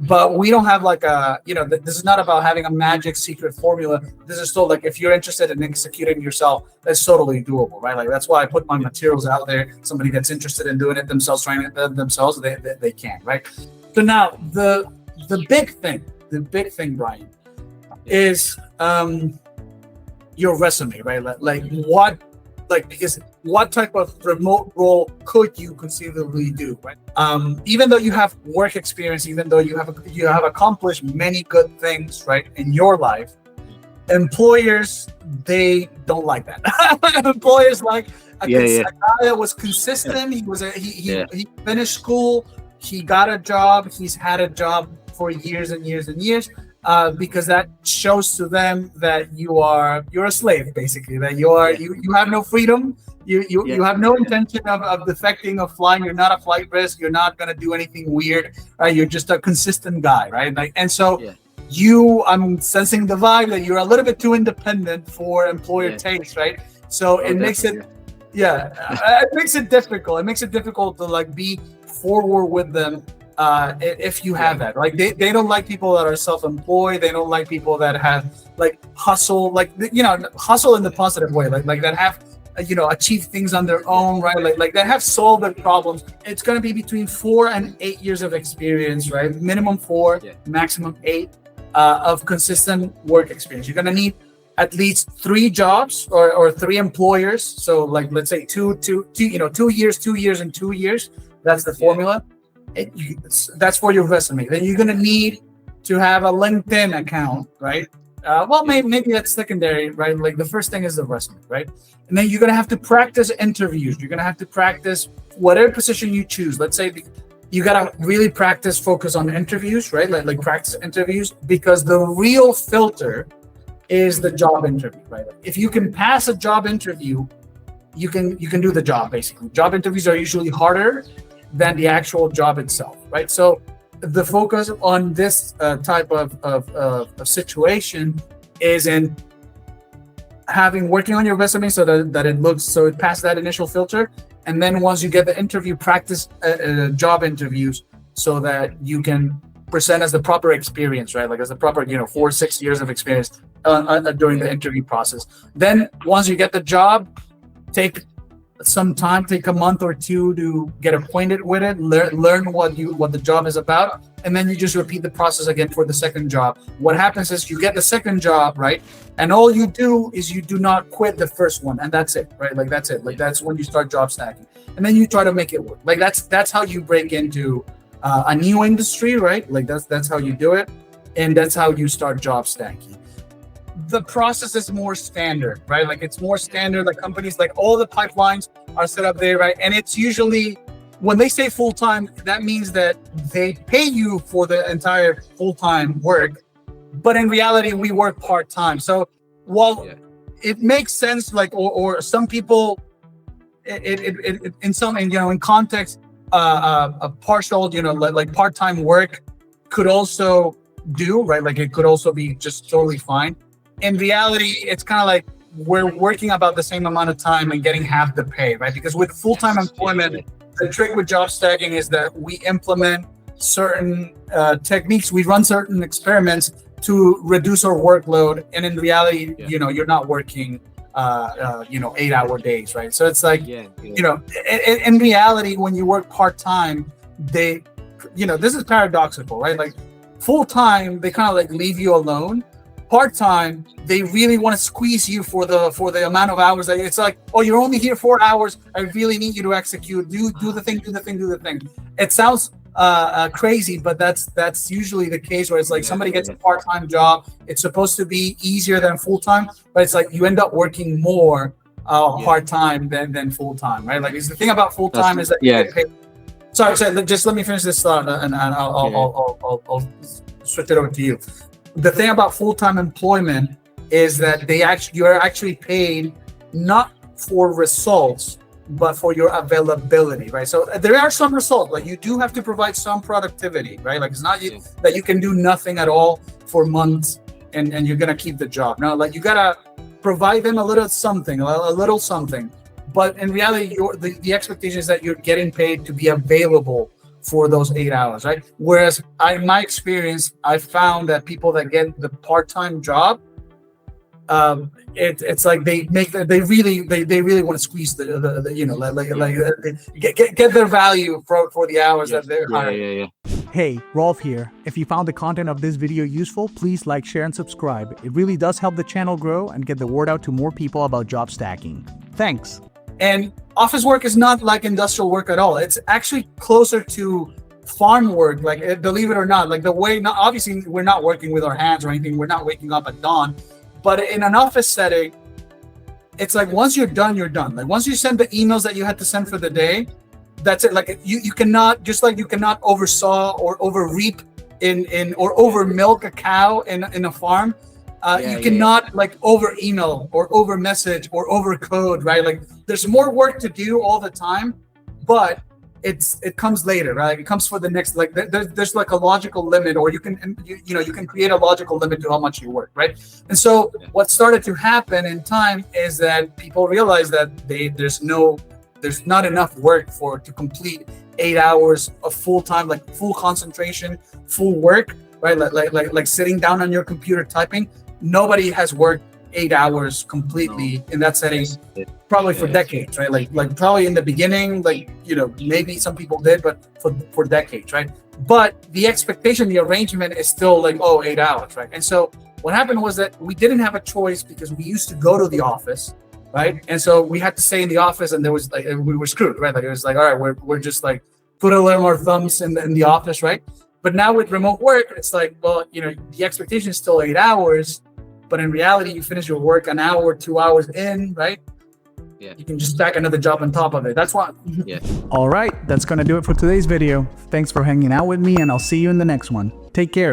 But we don't have like this is not about having a magic secret formula. This is still like, if you're interested in executing yourself, that's totally doable, right? Like that's why I put my materials out there. Somebody that's interested in doing it themselves, trying it themselves, they can, right? So now the big thing, Brian, is your resume, right? Because what type of remote role could you conceivably do, right? Even though you have work experience, even though you have accomplished many good things, right, in your life, employers, they don't like that. Employers like a guy that was consistent. He finished school, he got a job, he's had a job for years and years and years. Because that shows to them that you're a slave, basically, that you have no freedom, you have no intention of defecting, of flying, you're not a flight risk, you're not going to do anything weird, right? You're just a consistent guy, right? Like, and so I'm sensing the vibe that you're a little bit too independent for employer taste, right? So it makes it difficult. It makes it difficult to like be forward with them. If you have that, like they don't like people that are self-employed. They don't like people that have like hustle, like hustle in the positive way, like that have achieve things on their own, right? Like that have solved their problems. It's going to be between 4 and 8 years of experience, right? Minimum 4, maximum 8 of consistent work experience. You're going to need at least 3 jobs or 3 employers. So like let's say 2 years, 2 years, and 2 years. That's the formula. That's for your resume. Then you're going to need to have a LinkedIn account, right? Maybe that's secondary, right? Like the first thing is the resume, right? And then you're going to have to practice interviews. You're going to have to practice whatever position you choose. Let's say you got to really focus on interviews, right? Like practice interviews, because the real filter is the job interview, right? If you can pass a job interview, you can do the job, basically. Job interviews are usually harder than the actual job itself, right? So the focus on this type of situation is in working on your resume so that it passes that initial filter, and then once you get the interview, practice job interviews so that you can present as the proper experience, right? Like as the proper 4 6 years of experience during the interview process. Then once you get the job, take some time, take a month or 2 to get acquainted with it, learn what the job is about, and then you just repeat the process again for the second job. What happens is you get the second job, right? And all you do is you do not quit the first one, and that's it, right? Like that's it. Like that's when you start job stacking, and then you try to make it work. Like that's how you break into a new industry, right? Like that's how you do it, and that's how you start job stacking. The process is more standard, right? Like it's more standard. Like companies, like all the pipelines are set up there, right? And it's usually, when they say full-time, that means that they pay you for the entire full-time work, but in reality, we work part-time. So while it makes sense, like, or some people, in context, a partial, like part-time work could also do, right? Like it could also be just totally fine. In reality, it's kind of like we're working about the same amount of time and getting half the pay, right? Because with full-time employment, the trick with job stacking is that we implement certain techniques, we run certain experiments to reduce our workload, and in reality, you're not working 8-hour days, right? So it's like, in reality, when you work part-time, this is paradoxical, right? Like full-time, they kind of like leave you alone. Part-time, they really want to squeeze you for the amount of hours that it's like, oh, you're only here 4 hours. I really need you to execute. Do the thing. It sounds crazy, but that's usually the case where it's like somebody gets a part-time job. It's supposed to be easier than full-time, but it's like you end up working more part-time than full-time, right? Like it's the thing about full-time is that you get paid. Sorry, just let me finish this thought, and I'll switch it over to you. The thing about full-time employment is that you are actually paid not for results, but for your availability, right? So there are some results, like you do have to provide some productivity, right? Like it's not that you can do nothing at all for months and you're gonna keep the job. No, like you gotta provide them a little something. But in reality, the expectation is that you're getting paid to be available for those 8 hours, right? Whereas in my experience, I found that people that get the part-time job, it's like they really want to squeeze the you know, get their value for the hours that they're hiring. Hey, Rolf here. If you found the content of this video useful, please like, share, and subscribe. It really does help the channel grow and get the word out to more people about job stacking. Thanks. And office work is not like industrial work at all. It's actually closer to farm work, like, believe it or not. Like, the way, not, obviously we're not working with our hands or anything. We're not waking up at dawn. But in an office setting, it's like once you're done, you're done. Like, once you send the emails that you had to send for the day, that's it. Like, you cannot, just like you cannot oversaw or over reap or over milk a cow in a farm. You cannot like over email or over message or over code, right? Like, there's more work to do all the time, but it comes later, right? It comes for the next, like, there's like a logical limit, or you can create a logical limit to how much you work, right? And so what started to happen in time is that people realize that there's not enough work to complete 8 hours of full time, like full concentration, full work, right? Like sitting down on your computer typing. Nobody has worked 8 hours completely in that setting, probably for decades, right? Like probably in the beginning, like, maybe some people did, but for decades, right? But the expectation, the arrangement is still like, 8 hours, right? And so what happened was that we didn't have a choice because we used to go to the office, right? And so we had to stay in the office, and there was like, we were screwed, right? Like, it was like, all right, we're just like twiddling our thumbs in the office, right? But now with remote work, it's like, well, the expectation is still 8 hours, but in reality, you finish your work an hour, 2 hours in, right? Yeah. You can just stack another job on top of it. That's why. Yeah. All right, that's going to do it for today's video. Thanks for hanging out with me, and I'll see you in the next one. Take care.